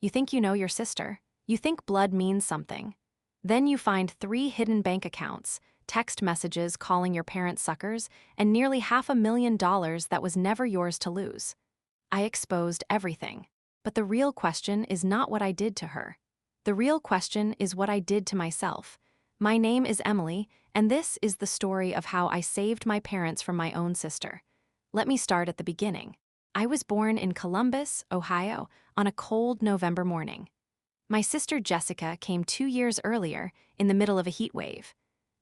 You think you know your sister. You think blood means something. Then you find 3 hidden bank accounts, text messages calling your parents suckers, and nearly $500,000 that was never yours to lose. I exposed everything. But the real question is not what I did to her. The real question is what I did to myself. My name is Emily, and this is the story of how I saved my parents from my own sister. Let me start at the beginning. I was born in Columbus, Ohio, on a cold November morning. My sister Jessica came 2 years earlier, in the middle of a heat wave.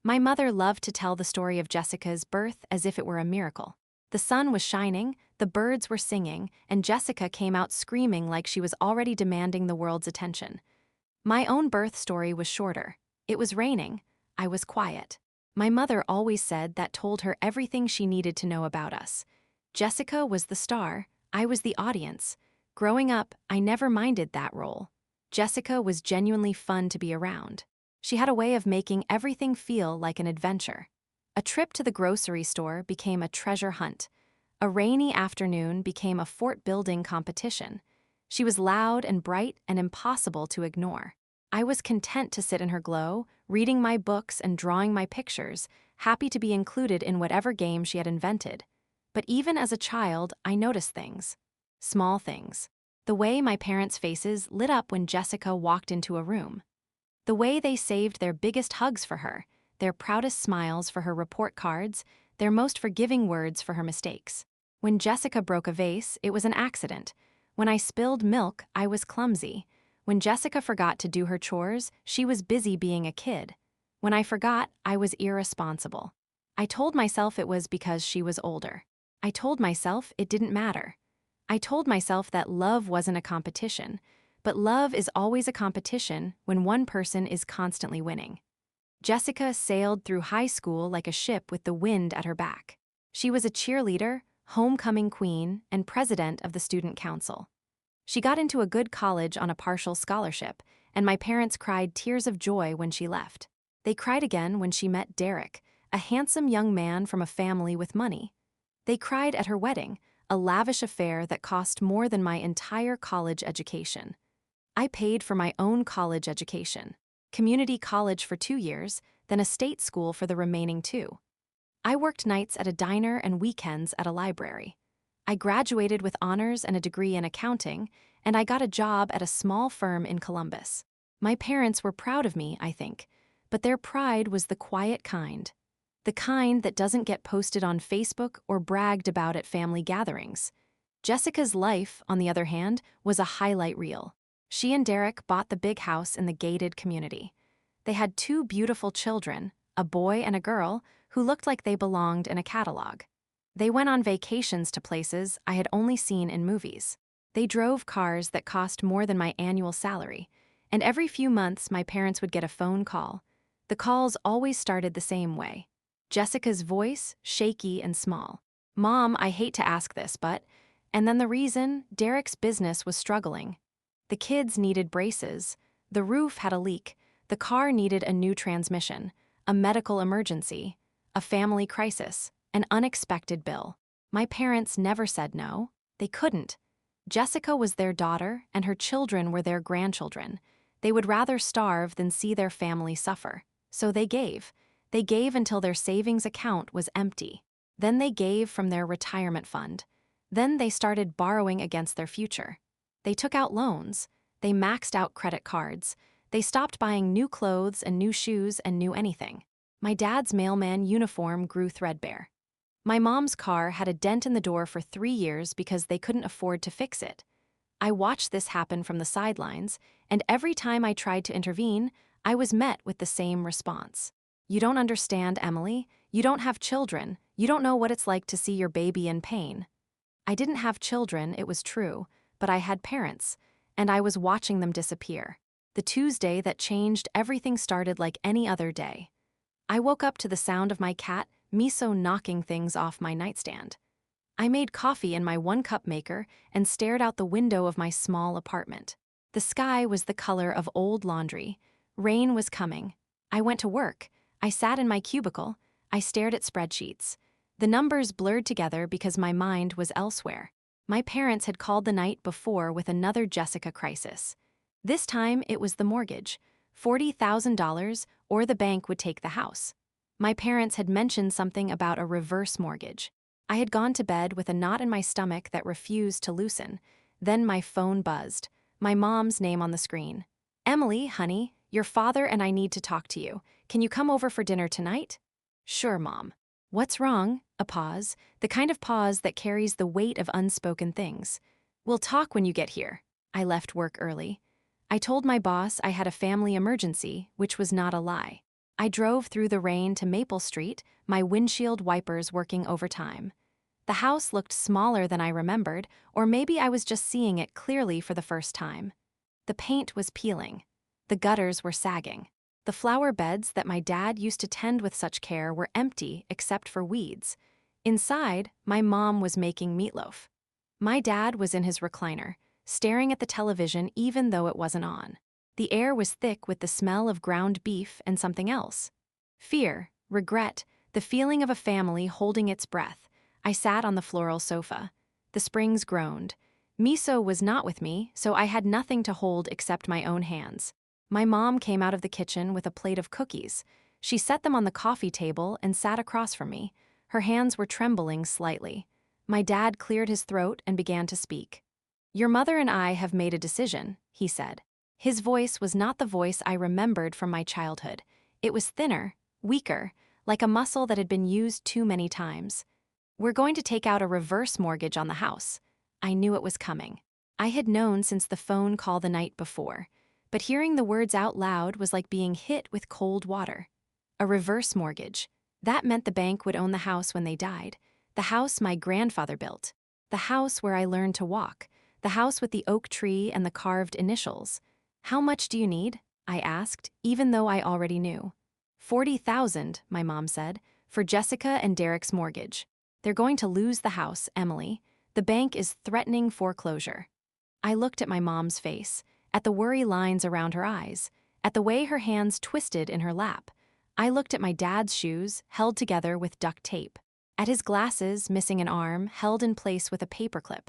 My mother loved to tell the story of Jessica's birth as if it were a miracle. The sun was shining, the birds were singing, and Jessica came out screaming like she was already demanding the world's attention. My own birth story was shorter. It was raining. I was quiet. My mother always said that told her everything she needed to know about us. Jessica was the star, I was the audience. Growing up, I never minded that role. Jessica was genuinely fun to be around. She had a way of making everything feel like an adventure. A trip to the grocery store became a treasure hunt. A rainy afternoon became a fort-building competition. She was loud and bright and impossible to ignore. I was content to sit in her glow, reading my books and drawing my pictures, happy to be included in whatever game she had invented. But even as a child, I noticed things. Small things. The way my parents' faces lit up when Jessica walked into a room. The way they saved their biggest hugs for her, their proudest smiles for her report cards, their most forgiving words for her mistakes. When Jessica broke a vase, it was an accident. When I spilled milk, I was clumsy. When Jessica forgot to do her chores, she was busy being a kid. When I forgot, I was irresponsible. I told myself it was because she was older. I told myself it didn't matter. I told myself that love wasn't a competition, but love is always a competition when one person is constantly winning. Jessica sailed through high school like a ship with the wind at her back. She was a cheerleader, homecoming queen, and president of the student council. She got into a good college on a partial scholarship, and my parents cried tears of joy when she left. They cried again when she met Derek, a handsome young man from a family with money. They cried at her wedding, a lavish affair that cost more than my entire college education. I paid for my own college education, community college for 2 years, then a state school for the remaining 2. I worked nights at a diner and weekends at a library. I graduated with honors and a degree in accounting, and I got a job at a small firm in Columbus. My parents were proud of me, I think, but their pride was the quiet kind. The kind that doesn't get posted on Facebook or bragged about at family gatherings. Jessica's life, on the other hand, was a highlight reel. She and Derek bought the big house in the gated community. They had 2 beautiful children, a boy and a girl, who looked like they belonged in a catalog. They went on vacations to places I had only seen in movies. They drove cars that cost more than my annual salary, and every few months my parents would get a phone call. The calls always started the same way. Jessica's voice, shaky and small. "Mom, I hate to ask this, but..." And then the reason, Derek's business was struggling. The kids needed braces, the roof had a leak, the car needed a new transmission, a medical emergency, a family crisis, an unexpected bill. My parents never said no. They couldn't. Jessica was their daughter, and her children were their grandchildren. They would rather starve than see their family suffer. So they gave. They gave until their savings account was empty. Then they gave from their retirement fund. Then they started borrowing against their future. They took out loans. They maxed out credit cards. They stopped buying new clothes and new shoes and new anything. My dad's mailman uniform grew threadbare. My mom's car had a dent in the door for 3 years because they couldn't afford to fix it. I watched this happen from the sidelines, and every time I tried to intervene, I was met with the same response. "You don't understand, Emily. You don't have children. You don't know what it's like to see your baby in pain." I didn't have children, it was true, but I had parents, and I was watching them disappear. The Tuesday that changed everything started like any other day. I woke up to the sound of my cat, Miso, knocking things off my nightstand. I made coffee in my 1-cup maker and stared out the window of my small apartment. The sky was the color of old laundry. Rain was coming. I went to work. I sat in my cubicle. I stared at spreadsheets. The numbers blurred together because my mind was elsewhere. My parents had called the night before with another Jessica crisis. This time it was the mortgage, $40,000, or the bank would take the house. My parents had mentioned something about a reverse mortgage. I had gone to bed with a knot in my stomach that refused to loosen. Then my phone buzzed, my mom's name on the screen. "Emily, honey, your father and I need to talk to you. Can you come over for dinner tonight?" "Sure, Mom." "What's wrong?" A pause, the kind of pause that carries the weight of unspoken things. "We'll talk when you get here." I left work early. I told my boss I had a family emergency, which was not a lie. I drove through the rain to Maple Street, my windshield wipers working overtime. The house looked smaller than I remembered, or maybe I was just seeing it clearly for the first time. The paint was peeling. The gutters were sagging. The flower beds that my dad used to tend with such care were empty except for weeds. Inside, my mom was making meatloaf. My dad was in his recliner, staring at the television even though it wasn't on. The air was thick with the smell of ground beef and something else. Fear, regret, the feeling of a family holding its breath. I sat on the floral sofa. The springs groaned. Miso was not with me, so I had nothing to hold except my own hands. My mom came out of the kitchen with a plate of cookies. She set them on the coffee table and sat across from me. Her hands were trembling slightly. My dad cleared his throat and began to speak. "Your mother and I have made a decision," he said. His voice was not the voice I remembered from my childhood. It was thinner, weaker, like a muscle that had been used too many times. "We're going to take out a reverse mortgage on the house." I knew it was coming. I had known since the phone call the night before, but hearing the words out loud was like being hit with cold water. A reverse mortgage. That meant the bank would own the house when they died. The house my grandfather built. The house where I learned to walk. The house with the oak tree and the carved initials. "How much do you need?" I asked, even though I already knew. "40,000, my mom said, "for Jessica and Derek's mortgage. They're going to lose the house, Emily. The bank is threatening foreclosure." I looked at my mom's face, at the worry lines around her eyes, at the way her hands twisted in her lap. I looked at my dad's shoes, held together with duct tape, at his glasses, missing an arm, held in place with a paperclip.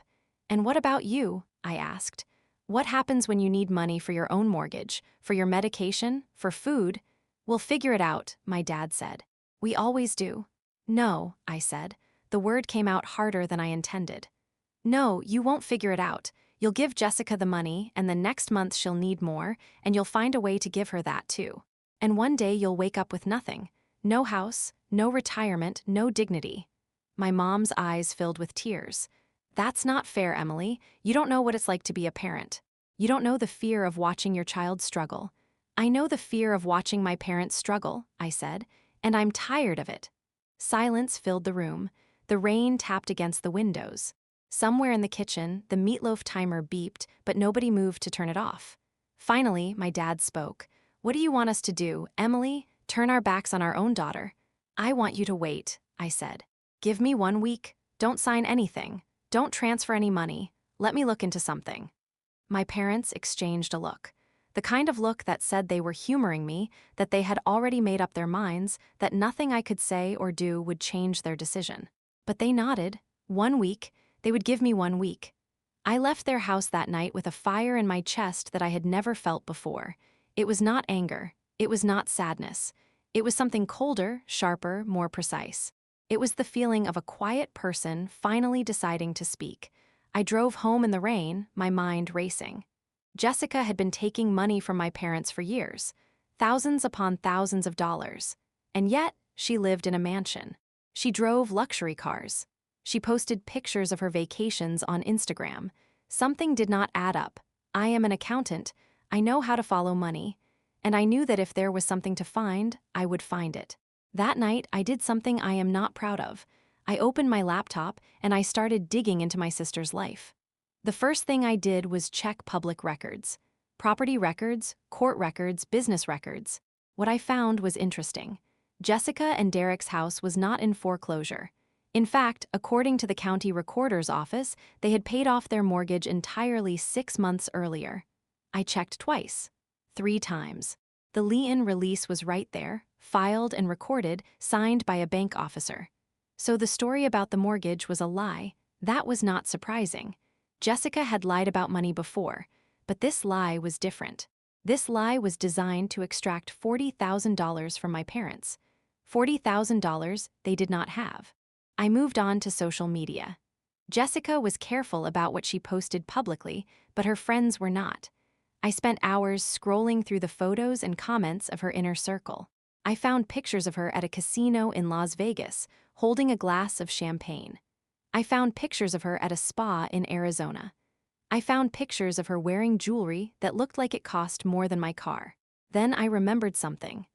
"And what about you?" I asked. "What happens when you need money for your own mortgage, for your medication, for food?" "We'll figure it out," my dad said. "We always do." "No," I said. The word came out harder than I intended. "No, you won't figure it out. You'll give Jessica the money, and the next month she'll need more, and you'll find a way to give her that too. And one day you'll wake up with nothing. No house, no retirement, no dignity." My mom's eyes filled with tears. "That's not fair, Emily. You don't know what it's like to be a parent. You don't know the fear of watching your child struggle." "I know the fear of watching my parents struggle," I said, "and I'm tired of it." Silence filled the room. The rain tapped against the windows. Somewhere in the kitchen, the meatloaf timer beeped, but nobody moved to turn it off. Finally, my dad spoke. "What do you want us to do, Emily? Turn our backs on our own daughter?" "I want you to wait," I said. "Give me 1 week. Don't sign anything. Don't transfer any money. Let me look into something." My parents exchanged a look. The kind of look that said they were humoring me, that they had already made up their minds, that nothing I could say or do would change their decision. But they nodded. 1 week. They would give me 1 week. I left their house that night with a fire in my chest that I had never felt before. It was not anger. It was not sadness. It was something colder, sharper, more precise. It was the feeling of a quiet person finally deciding to speak. I drove home in the rain, my mind racing. Jessica had been taking money from my parents for years, thousands upon thousands of dollars. And yet, she lived in a mansion. She drove luxury cars. She posted pictures of her vacations on Instagram. Something did not add up. I am an accountant. I know how to follow money. And I knew that if there was something to find, I would find it. That night, I did something I am not proud of. I opened my laptop and I started digging into my sister's life. The first thing I did was check public records. Property records, court records, business records. What I found was interesting. Jessica and Derek's house was not in foreclosure. In fact, according to the county recorder's office, they had paid off their mortgage entirely 6 months earlier. I checked twice. 3 times. The lien release was right there, filed and recorded, signed by a bank officer. So the story about the mortgage was a lie. That was not surprising. Jessica had lied about money before. But this lie was different. This lie was designed to extract $40,000 from my parents. $40,000 they did not have. I moved on to social media. Jessica was careful about what she posted publicly, but her friends were not. I spent hours scrolling through the photos and comments of her inner circle. I found pictures of her at a casino in Las Vegas, holding a glass of champagne. I found pictures of her at a spa in Arizona. I found pictures of her wearing jewelry that looked like it cost more than my car. Then I remembered something.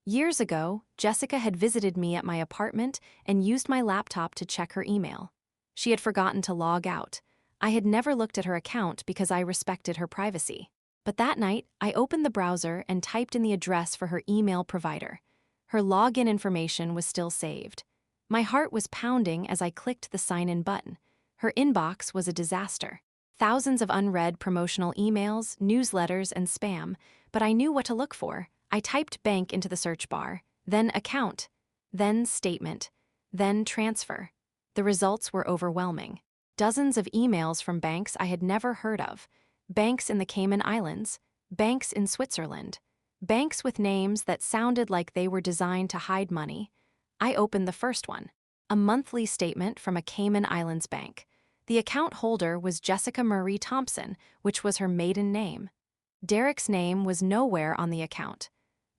Years ago, Jessica had visited me at my apartment and used my laptop to check her email. She had forgotten to log out. I had never looked at her account because I respected her privacy. But that night, I opened the browser and typed in the address for her email provider. Her login information was still saved. My heart was pounding as I clicked the sign-in button. Her inbox was a disaster. Thousands of unread promotional emails, newsletters, and spam, but I knew what to look for. I typed bank into the search bar, then account, then statement, then transfer. The results were overwhelming. Dozens of emails from banks I had never heard of. Banks in the Cayman Islands, banks in Switzerland, banks with names that sounded like they were designed to hide money. I opened the first one, a monthly statement from a Cayman Islands bank. The account holder was Jessica Marie Thompson, which was her maiden name. Derek's name was nowhere on the account.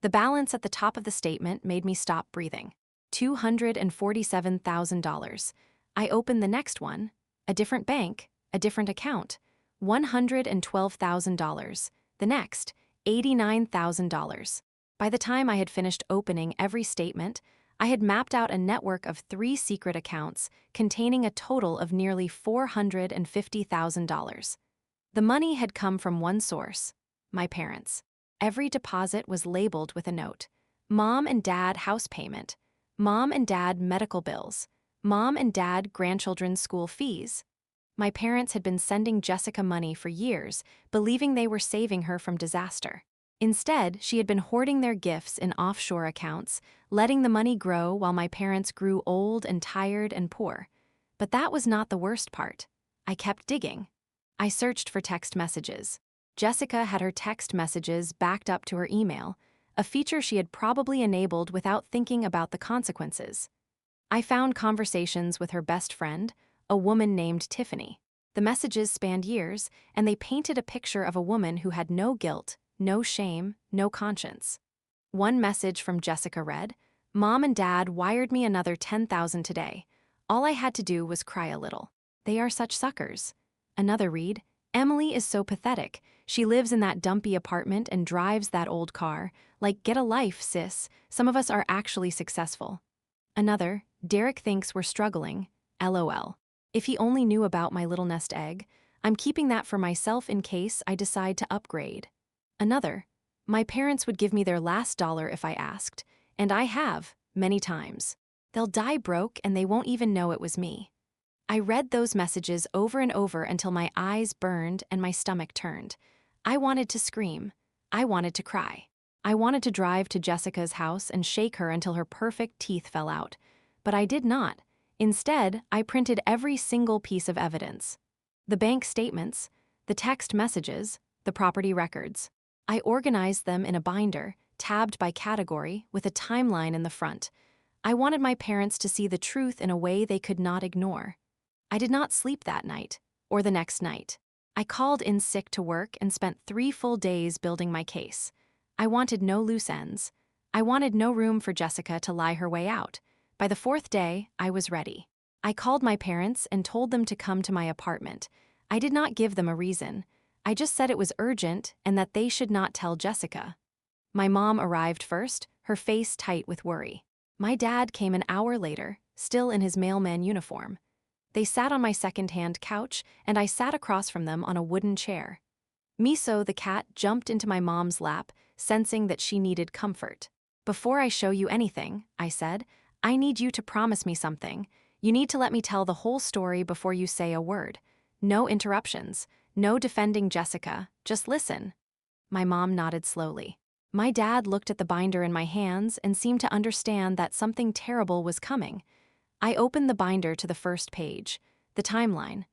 The balance at the top of the statement made me stop breathing. $247,000. I opened the next one, a different bank, a different account. $112,000. The next, $89,000. By the time I had finished opening every statement, I had mapped out a network of 3 secret accounts containing a total of nearly $450,000. The money had come from one source, my parents. Every deposit was labeled with a note. Mom and Dad house payment. Mom and Dad medical bills. Mom and Dad grandchildren's school fees. My parents had been sending Jessica money for years, believing they were saving her from disaster. Instead, she had been hoarding their gifts in offshore accounts, letting the money grow while my parents grew old and tired and poor. But that was not the worst part. I kept digging. I searched for text messages. Jessica had her text messages backed up to her email, a feature she had probably enabled without thinking about the consequences. I found conversations with her best friend, a woman named Tiffany. The messages spanned years, and they painted a picture of a woman who had no guilt, no shame, no conscience. One message from Jessica read, "Mom and Dad wired me another $10,000 today. All I had to do was cry a little. They are such suckers." Another read, "Emily is so pathetic. She lives in that dumpy apartment and drives that old car. Like, get a life, sis. Some of us are actually successful." Another, "Derek thinks we're struggling. LOL. If he only knew about my little nest egg. I'm keeping that for myself in case I decide to upgrade." Another, "My parents would give me their last dollar if I asked, and I have, many times. They'll die broke and they won't even know it was me." I read those messages over and over until my eyes burned and my stomach turned. I wanted to scream. I wanted to cry. I wanted to drive to Jessica's house and shake her until her perfect teeth fell out. But I did not. Instead, I printed every single piece of evidence. The bank statements, the text messages, the property records. I organized them in a binder, tabbed by category, with a timeline in the front. I wanted my parents to see the truth in a way they could not ignore. I did not sleep that night, or the next night. I called in sick to work and spent 3 full days building my case. I wanted no loose ends. I wanted no room for Jessica to lie her way out. By the 4th day, I was ready. I called my parents and told them to come to my apartment. I did not give them a reason. I just said it was urgent and that they should not tell Jessica. My mom arrived first, her face tight with worry. My dad came an hour later, still in his mailman uniform. They sat on my second-hand couch, and I sat across from them on a wooden chair. Miso, the cat, jumped into my mom's lap, sensing that she needed comfort. "Before I show you anything," I said, "I need you to promise me something. You need to let me tell the whole story before you say a word. No interruptions, no defending Jessica, just listen." My mom nodded slowly. My dad looked at the binder in my hands and seemed to understand that something terrible was coming. I opened the binder to the first page, the timeline.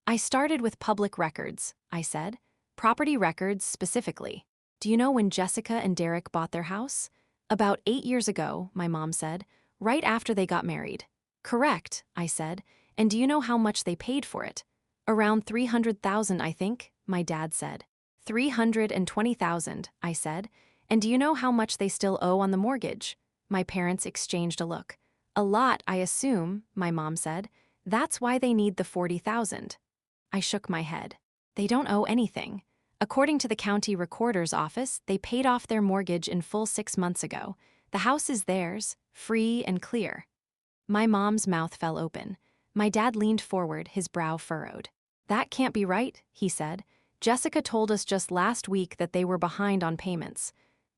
"I started with public records," I said. Property records specifically. Do you know when Jessica and Derek bought their house? About 8 years ago, my mom said, right after they got married. Correct, I said. And do you know how much they paid for it? Around 300,000, I think, my dad said. 320,000, I said. And do you know how much they still owe on the mortgage? My parents exchanged a look. A lot, I assume, my mom said. That's why they need the 40,000. I shook my head. They don't owe anything. According to the county recorder's office, they paid off their mortgage in full 6 months ago. The house is theirs, free and clear. My mom's mouth fell open. My dad leaned forward, his brow furrowed. That can't be right, he said. Jessica told us just last week that they were behind on payments.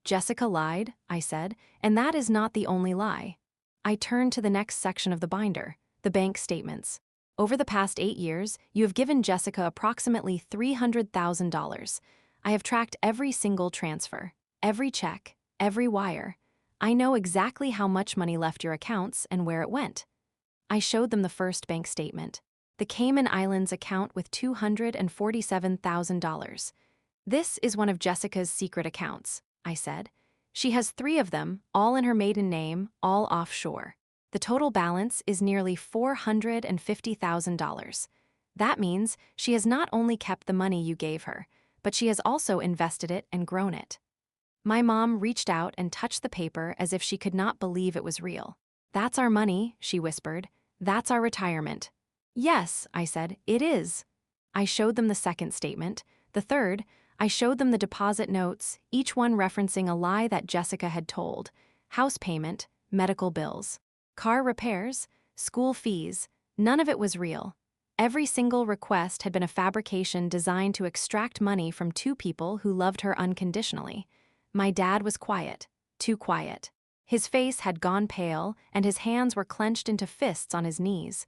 Jessica lied, I said, and that is not the only lie. I turned to the next section of the binder, the bank statements. Over the past 8 years, you have given Jessica approximately $300,000. I have tracked every single transfer, every check, every wire. I know exactly how much money left your accounts and where it went. I showed them the first bank statement. The Cayman Islands account with $247,000. This is one of Jessica's secret accounts, I said. She has 3 of them, all in her maiden name, all offshore. The total balance is nearly $450,000. That means she has not only kept the money you gave her, but she has also invested it and grown it. My mom reached out and touched the paper as if she could not believe it was real. That's our money, she whispered. That's our retirement. Yes, I said, it is. I showed them the second statement. The third, I showed them the deposit notes, each one referencing a lie that Jessica had told. House payment, medical bills, car repairs, school fees, none of it was real. Every single request had been a fabrication designed to extract money from 2 people who loved her unconditionally. My dad was quiet, too quiet. His face had gone pale, and his hands were clenched into fists on his knees.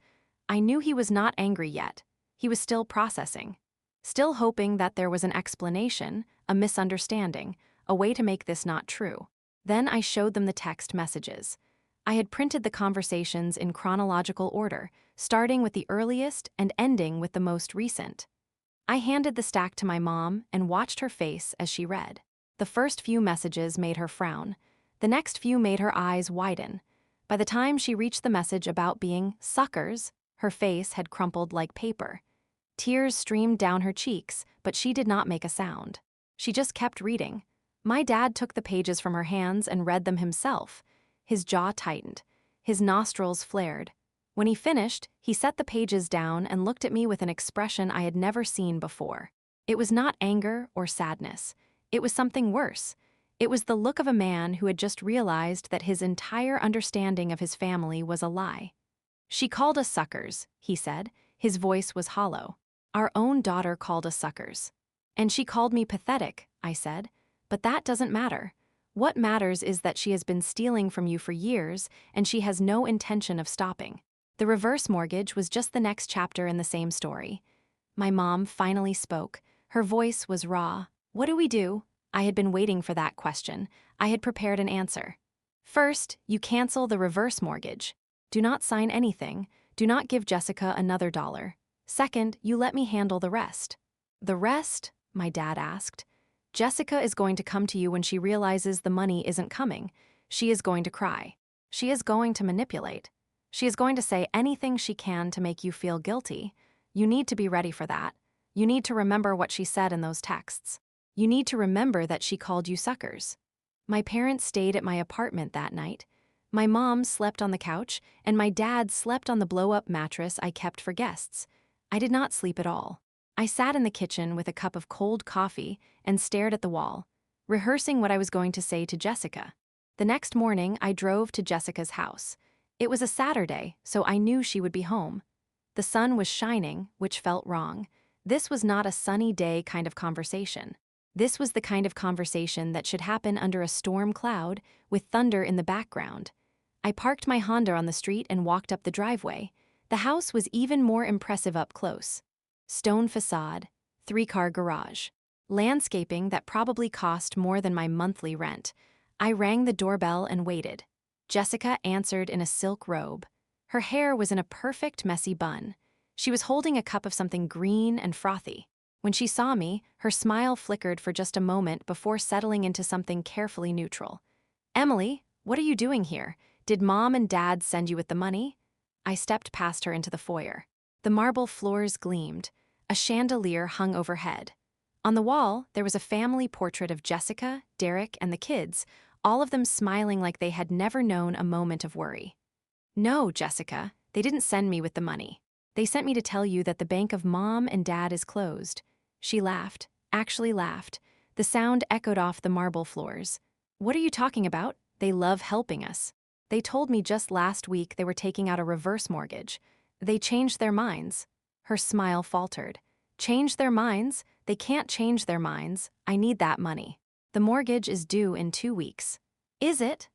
I knew he was not angry yet. He was still processing. Still hoping that there was an explanation, a misunderstanding, a way to make this not true. Then I showed them the text messages. I had printed the conversations in chronological order, starting with the earliest and ending with the most recent. I handed the stack to my mom and watched her face as she read. The first few messages made her frown. The next few made her eyes widen. By the time she reached the message about being suckers, her face had crumpled like paper. Tears streamed down her cheeks, but she did not make a sound. She just kept reading. My dad took the pages from her hands and read them himself. His jaw tightened. His nostrils flared. When he finished, he set the pages down and looked at me with an expression I had never seen before. It was not anger or sadness. It was something worse. It was the look of a man who had just realized that his entire understanding of his family was a lie. She called us suckers, he said. His voice was hollow. Our own daughter called us suckers. And she called me pathetic, I said. But that doesn't matter. What matters is that she has been stealing from you for years, and she has no intention of stopping. The reverse mortgage was just the next chapter in the same story. My mom finally spoke. Her voice was raw. What do we do? I had been waiting for that question. I had prepared an answer. First, you cancel the reverse mortgage. Do not sign anything. Do not give Jessica another dollar. Second, you let me handle the rest. The rest? My dad asked. Jessica is going to come to you when she realizes the money isn't coming. She is going to cry. She is going to manipulate. She is going to say anything she can to make you feel guilty. You need to be ready for that. You need to remember what she said in those texts. You need to remember that she called you suckers. My parents stayed at my apartment that night. My mom slept on the couch, and my dad slept on the blow-up mattress I kept for guests. I did not sleep at all. I sat in the kitchen with a cup of cold coffee and stared at the wall, rehearsing what I was going to say to Jessica. The next morning, I drove to Jessica's house. It was a Saturday, so I knew she would be home. The sun was shining, which felt wrong. This was not a sunny day kind of conversation. This was the kind of conversation that should happen under a storm cloud with thunder in the background. I parked my Honda on the street and walked up the driveway. The house was even more impressive up close. Stone facade, 3-car garage, landscaping that probably cost more than my monthly rent. I rang the doorbell and waited. Jessica answered in a silk robe. Her hair was in a perfect messy bun. She was holding a cup of something green and frothy. When she saw me, her smile flickered for just a moment before settling into something carefully neutral. "Emily, what are you doing here? Did Mom and Dad send you with the money?" I stepped past her into the foyer. The marble floors gleamed. A chandelier hung overhead. On the wall, there was a family portrait of Jessica, Derek, and the kids, all of them smiling like they had never known a moment of worry. "No, Jessica, they didn't send me with the money. They sent me to tell you that the bank of Mom and Dad is closed." She laughed, actually laughed. The sound echoed off the marble floors. "What are you talking about? They love helping us. They told me just last week they were taking out a reverse mortgage. They changed their minds." Her smile faltered. "Change their minds? They can't change their minds. I need that money. The mortgage is due in 2 weeks." "Is it?"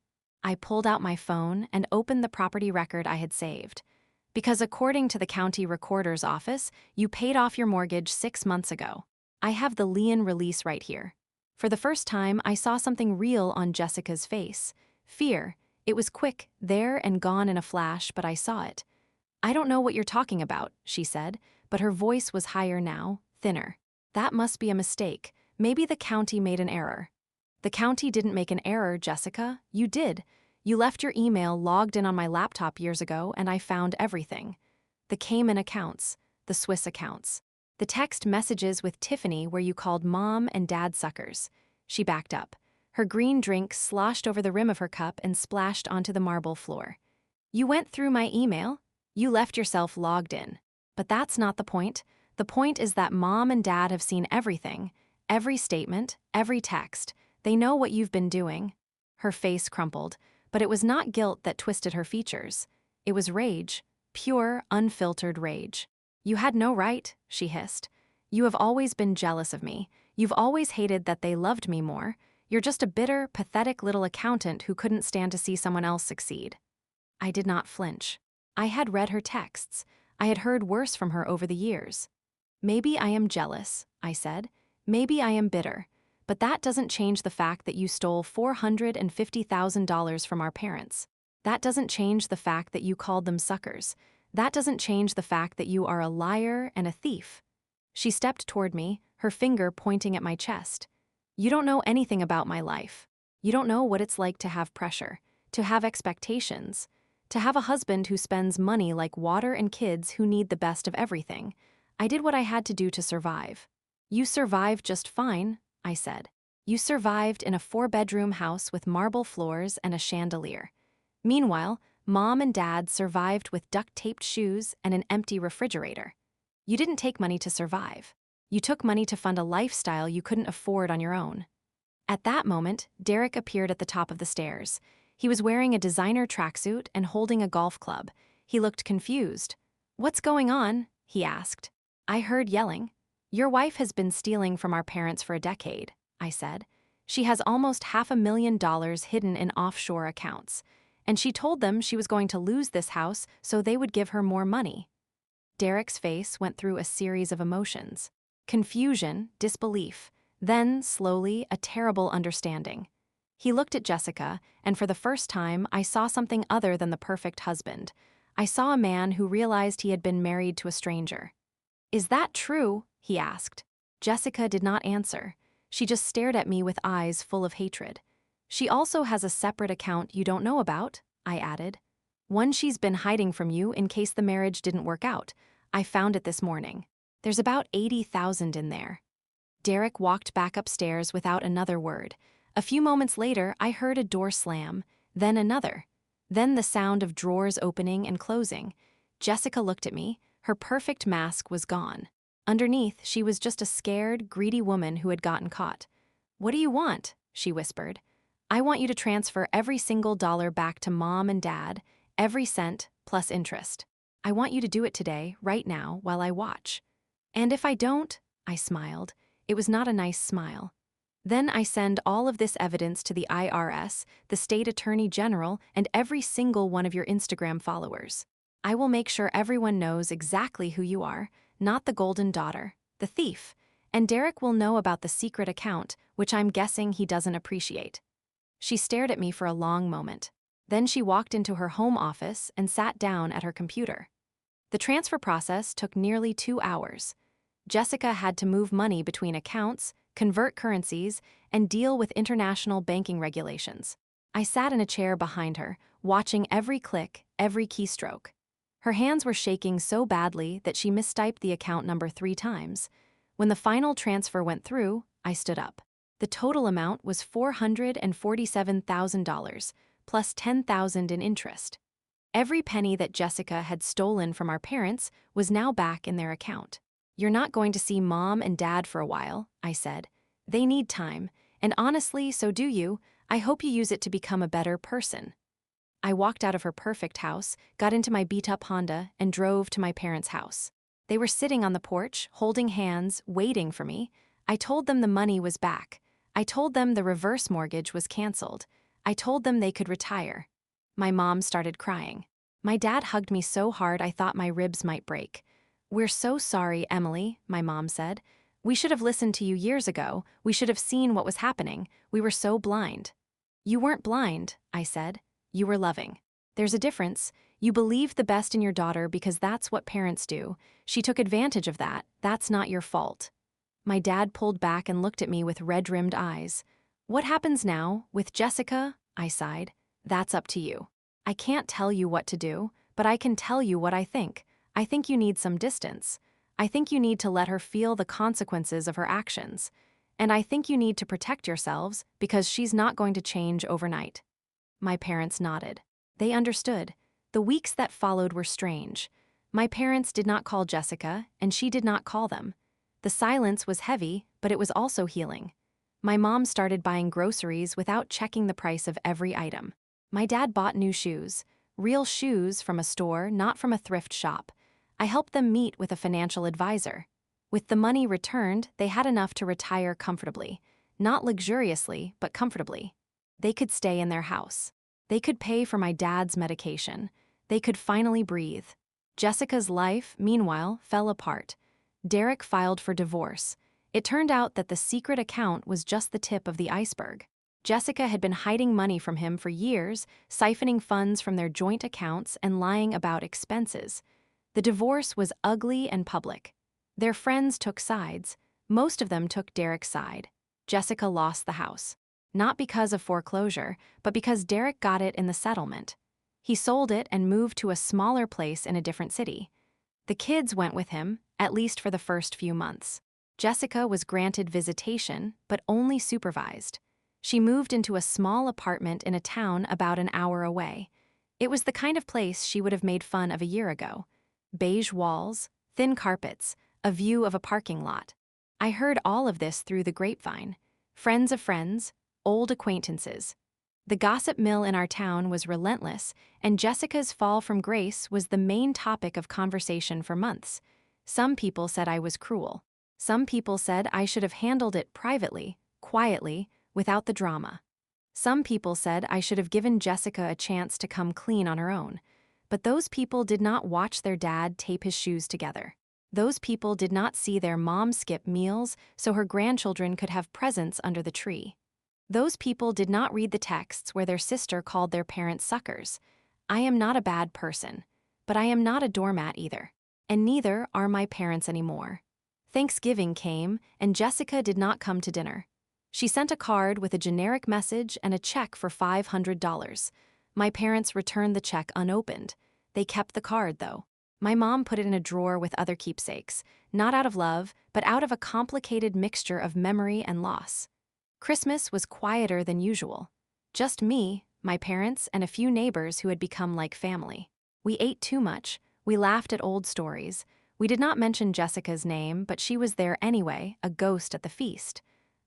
I pulled out my phone and opened the property record I had saved. "Because according to the county recorder's office, you paid off your mortgage 6 months ago. I have the lien release right here." For the first time, I saw something real on Jessica's face. Fear. It was quick, there and gone in a flash, but I saw it. "I don't know what you're talking about," she said, but her voice was higher now, thinner. "That must be a mistake. Maybe the county made an error." "The county didn't make an error, Jessica. You did. You left your email logged in on my laptop years ago, and I found everything. The Cayman accounts, the Swiss accounts, the text messages with Tiffany where you called Mom and Dad suckers." She backed up. Her green drink sloshed over the rim of her cup and splashed onto the marble floor. "You went through my email? You left yourself logged in. But that's not the point. The point is that Mom and Dad have seen everything, every statement, every text. They know what you've been doing." Her face crumpled, but it was not guilt that twisted her features. It was rage, pure, unfiltered rage. "You had no right," she hissed. "You have always been jealous of me. You've always hated that they loved me more. You're just a bitter, pathetic little accountant who couldn't stand to see someone else succeed." I did not flinch. I had read her texts. I had heard worse from her over the years. "Maybe I am jealous," I said. "Maybe I am bitter. But that doesn't change the fact that you stole $450,000 from our parents. That doesn't change the fact that you called them suckers. That doesn't change the fact that you are a liar and a thief." She stepped toward me, her finger pointing at my chest. "You don't know anything about my life. You don't know what it's like to have pressure, to have expectations, to have a husband who spends money like water and kids who need the best of everything. I did what I had to do to survive." "You survived just fine," I said. "You survived in a 4-bedroom house with marble floors and a chandelier. Meanwhile, Mom and Dad survived with duct-taped shoes and an empty refrigerator. You didn't take money to survive. You took money to fund a lifestyle you couldn't afford on your own." At that moment, Derek appeared at the top of the stairs. He was wearing a designer tracksuit and holding a golf club. He looked confused. "What's going on?" he asked. I heard yelling. "Your wife has been stealing from our parents for a decade," I said. "She has almost $500,000 hidden in offshore accounts. And she told them she was going to lose this house so they would give her more money." Derek's face went through a series of emotions. Confusion, disbelief, then, slowly, a terrible understanding. He looked at Jessica, and for the first time, I saw something other than the perfect husband. I saw a man who realized he had been married to a stranger. "Is that true?" he asked. Jessica did not answer. She just stared at me with eyes full of hatred. "She also has a separate account you don't know about," I added. "One she's been hiding from you in case the marriage didn't work out. I found it this morning. There's about 80,000 in there." Derek walked back upstairs without another word. A few moments later, I heard a door slam, then another. Then the sound of drawers opening and closing. Jessica looked at me. Her perfect mask was gone. Underneath, she was just a scared, greedy woman who had gotten caught. "What do you want?" she whispered. "I want you to transfer every single dollar back to Mom and Dad, every cent, plus interest. I want you to do it today, right now, while I watch." "And if I don't?" I smiled. It was not a nice smile. "Then I send all of this evidence to the IRS, the State Attorney General, and every single one of your Instagram followers. I will make sure everyone knows exactly who you are, not the golden daughter, the thief. And Derek will know about the secret account, which I'm guessing he doesn't appreciate." She stared at me for a long moment. Then she walked into her home office and sat down at her computer. The transfer process took nearly 2 hours. Jessica had to move money between accounts, convert currencies, and deal with international banking regulations. I sat in a chair behind her, watching every click, every keystroke. Her hands were shaking so badly that she mistyped the account number 3 times. When the final transfer went through, I stood up. The total amount was $447,000, plus $10,000 in interest. Every penny that Jessica had stolen from our parents was now back in their account. "You're not going to see Mom and Dad for a while," I said. "They need time, and honestly, so do you. I hope you use it to become a better person." I walked out of her perfect house, got into my beat-up Honda, and drove to my parents' house. They were sitting on the porch, holding hands, waiting for me. I told them the money was back. I told them the reverse mortgage was canceled. I told them they could retire. My mom started crying. My dad hugged me so hard I thought my ribs might break. "We're so sorry, Emily," my mom said. "We should have listened to you years ago. We should have seen what was happening. We were so blind." "You weren't blind," I said. "You were loving. There's a difference. You believed the best in your daughter because that's what parents do. She took advantage of that. That's not your fault." My dad pulled back and looked at me with red-rimmed eyes. "What happens now, with Jessica?" I sighed. "That's up to you. I can't tell you what to do, but I can tell you what I think. I think you need some distance. I think you need to let her feel the consequences of her actions. And I think you need to protect yourselves because she's not going to change overnight." My parents nodded. They understood. The weeks that followed were strange. My parents did not call Jessica, and she did not call them. The silence was heavy, but it was also healing. My mom started buying groceries without checking the price of every item. My dad bought new shoes. Real shoes from a store, not from a thrift shop. I helped them meet with a financial advisor. With the money returned, they had enough to retire comfortably. Not luxuriously, but comfortably. They could stay in their house. They could pay for my dad's medication. They could finally breathe. Jessica's life, meanwhile, fell apart. Derek filed for divorce. It turned out that the secret account was just the tip of the iceberg. Jessica had been hiding money from him for years, siphoning funds from their joint accounts and lying about expenses. The divorce was ugly and public. Their friends took sides. Most of them took Derek's side. Jessica lost the house. Not because of foreclosure, but because Derek got it in the settlement. He sold it and moved to a smaller place in a different city. The kids went with him, at least for the first few months. Jessica was granted visitation, but only supervised. She moved into a small apartment in a town about an hour away. It was the kind of place she would have made fun of a year ago. Beige walls, thin carpets, a view of a parking lot. I heard all of this through the grapevine. Friends of friends, old acquaintances. The gossip mill in our town was relentless, and Jessica's fall from grace was the main topic of conversation for months. Some people said I was cruel. Some people said I should have handled it privately, quietly, without the drama. Some people said I should have given Jessica a chance to come clean on her own. But those people did not watch their dad tape his shoes together. Those people did not see their mom skip meals so her grandchildren could have presents under the tree. Those people did not read the texts where their sister called their parents suckers. I am not a bad person, but I am not a doormat either. And neither are my parents anymore. Thanksgiving came, and Jessica did not come to dinner. She sent a card with a generic message and a check for $500. My parents returned the check unopened. They kept the card, though. My mom put it in a drawer with other keepsakes, not out of love, but out of a complicated mixture of memory and loss. Christmas was quieter than usual. Just me, my parents, and a few neighbors who had become like family. We ate too much. We laughed at old stories. We did not mention Jessica's name, but she was there anyway, a ghost at the feast.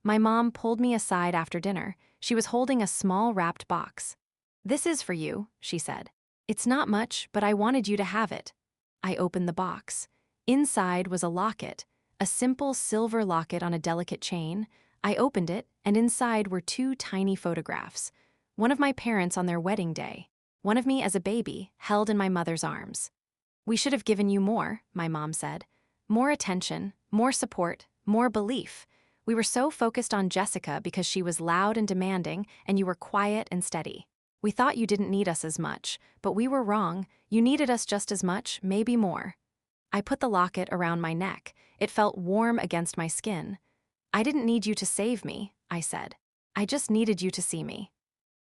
My mom pulled me aside after dinner. She was holding a small wrapped box. "This is for you," she said. "It's not much, but I wanted you to have it." I opened the box. Inside was a locket, a simple silver locket on a delicate chain. I opened it, and inside were 2 tiny photographs. One of my parents on their wedding day. One of me as a baby, held in my mother's arms. "We should have given you more," my mom said. "More attention, more support, more belief. We were so focused on Jessica because she was loud and demanding, and you were quiet and steady. We thought you didn't need us as much, but we were wrong. You needed us just as much, maybe more." I put the locket around my neck. It felt warm against my skin. I didn't need you to save me, I said. I just needed you to see me.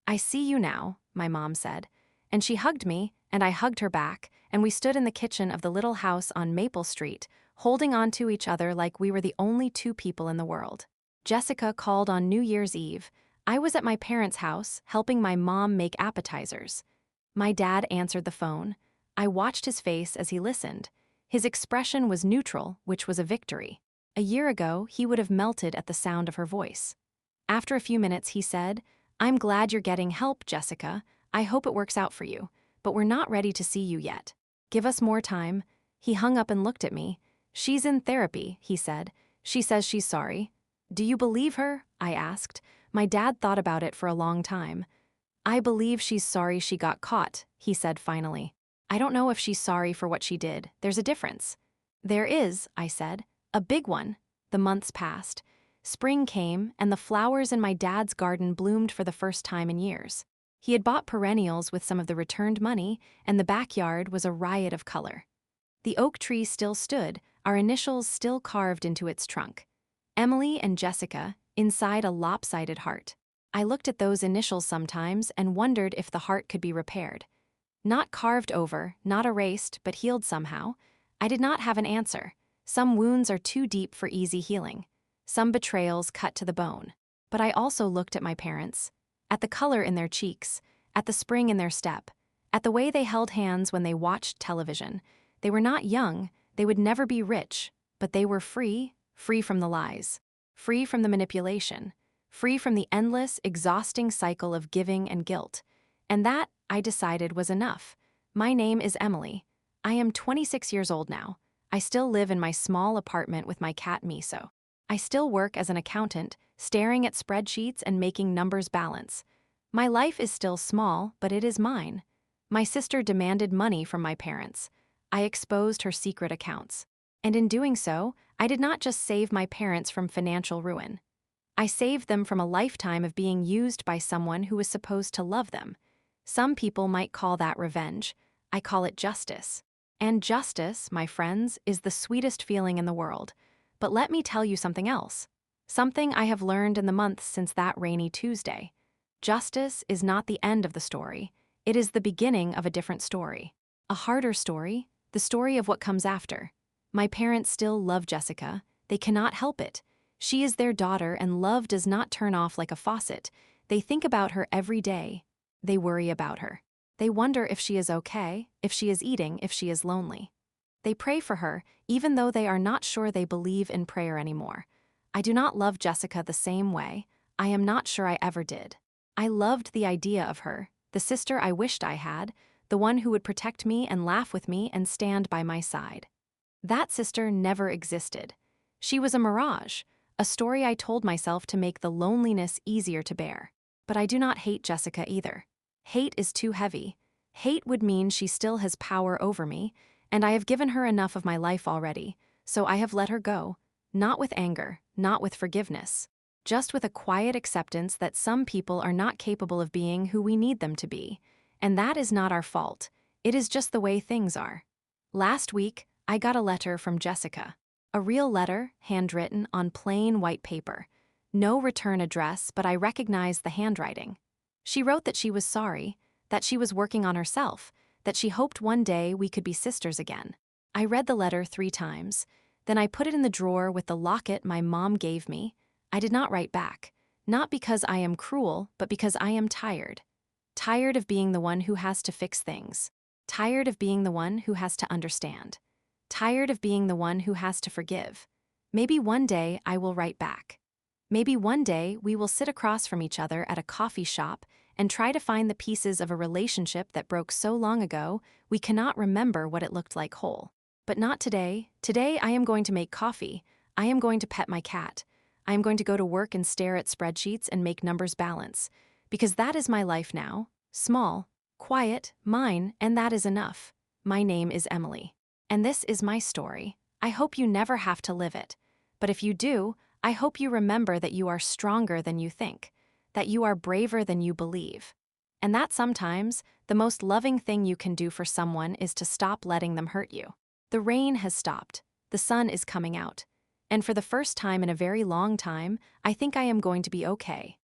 I see you now, my mom said. And she hugged me, and I hugged her back, and we stood in the kitchen of the little house on Maple Street, holding on to each other like we were the only two people in the world. Jessica called on New Year's Eve. I was at my parents' house, helping my mom make appetizers. My dad answered the phone. I watched his face as he listened. His expression was neutral, which was a victory. A year ago, he would have melted at the sound of her voice. After a few minutes, he said, "I'm glad you're getting help, Jessica. I hope it works out for you, but we're not ready to see you yet. Give us more time." He hung up and looked at me. "She's in therapy," he said. "She says she's sorry." "Do you believe her?" I asked. My dad thought about it for a long time. "I believe she's sorry she got caught," he said finally. "I don't know if she's sorry for what she did. There's a difference." "There is," I said. "A big one." The months passed. Spring came, and the flowers in my dad's garden bloomed for the first time in years. He had bought perennials with some of the returned money, and the backyard was a riot of color. The oak tree still stood, our initials still carved into its trunk. Emily and Jessica, inside a lopsided heart. I looked at those initials sometimes and wondered if the heart could be repaired. Not carved over, not erased, but healed somehow. I did not have an answer. Some wounds are too deep for easy healing. Some betrayals cut to the bone. But I also looked at my parents, at the color in their cheeks, at the spring in their step, at the way they held hands when they watched television. They were not young, they would never be rich, but they were free, free from the lies, free from the manipulation, free from the endless, exhausting cycle of giving and guilt. And that, I decided, was enough. My name is Emily. I am 26 years old now. I still live in my small apartment with my cat Miso. I still work as an accountant, staring at spreadsheets and making numbers balance. My life is still small, but it is mine. My sister demanded money from my parents. I exposed her secret accounts. And in doing so, I did not just save my parents from financial ruin. I saved them from a lifetime of being used by someone who was supposed to love them. Some people might call that revenge. I call it justice. And justice, my friends, is the sweetest feeling in the world. But let me tell you something else. Something I have learned in the months since that rainy Tuesday. Justice is not the end of the story. It is the beginning of a different story. A harder story, the story of what comes after. My parents still love Jessica. They cannot help it. She is their daughter, and love does not turn off like a faucet. They think about her every day. They worry about her. They wonder if she is okay, if she is eating, if she is lonely. They pray for her, even though they are not sure they believe in prayer anymore. I do not love Jessica the same way. I am not sure I ever did. I loved the idea of her, the sister I wished I had, the one who would protect me and laugh with me and stand by my side. That sister never existed. She was a mirage, a story I told myself to make the loneliness easier to bear. But I do not hate Jessica either. Hate is too heavy. Hate would mean she still has power over me, and I have given her enough of my life already, so I have let her go, not with anger, not with forgiveness, just with a quiet acceptance that some people are not capable of being who we need them to be, and that is not our fault. It is just the way things are. Last week, I got a letter from Jessica. A real letter, handwritten on plain white paper. No return address, but I recognized the handwriting. She wrote that she was sorry, that she was working on herself, that she hoped one day we could be sisters again. I read the letter 3 times. Then I put it in the drawer with the locket my mom gave me. I did not write back, not because I am cruel, but because I am tired. Tired of being the one who has to fix things. Tired of being the one who has to understand. Tired of being the one who has to forgive. Maybe one day I will write back. Maybe one day we will sit across from each other at a coffee shop and try to find the pieces of a relationship that broke so long ago we cannot remember what it looked like whole. But not today. Today I am going to make coffee. I am going to pet my cat. I am going to go to work and stare at spreadsheets and make numbers balance. Because that is my life now. Small, quiet, mine, and that is enough. My name is Emily. And this is my story. I hope you never have to live it. But if you do, I hope you remember that you are stronger than you think, that you are braver than you believe, and that sometimes the most loving thing you can do for someone is to stop letting them hurt you. The rain has stopped. The sun is coming out. And for the first time in a very long time, I think I am going to be okay.